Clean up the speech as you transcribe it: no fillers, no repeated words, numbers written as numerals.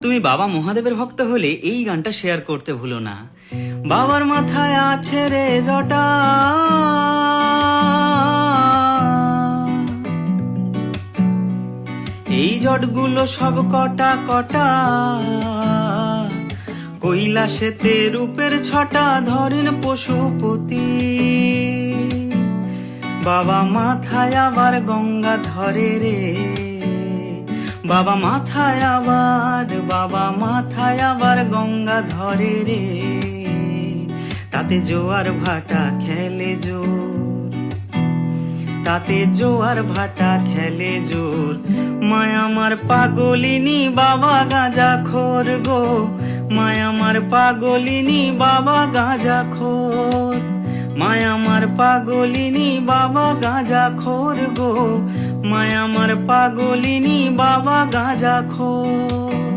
তুমি বাবা মহাদেবের ভক্ত হলে এই গানটা শেয়ার করতে ভুলো না। বাবার মাথায় আছে রে জটা, এই জটগুলো সব কটা কটা, কৈলাসেতে রূপের ছটা ধরেন পশুপতি। বাবা মাথায় আবার গঙ্গা ধরে রে, বাবা মাথায় আবার গঙ্গা ধরে রে। তাতে জোয়ার ভাটা খেলে জোর, তাতে জোয়ার ভাটা খেলে জোর। মায় আমার পাগলিনী বাবা গাঁজা খোর গো, মায় আমার পাগলিনী বাবা গাঁজা খোর, মায় আমার পাগলিনী বাবা গাঁজা খোর গো, মায় আমার পাগলিনী বাবা গাঁজা খোর।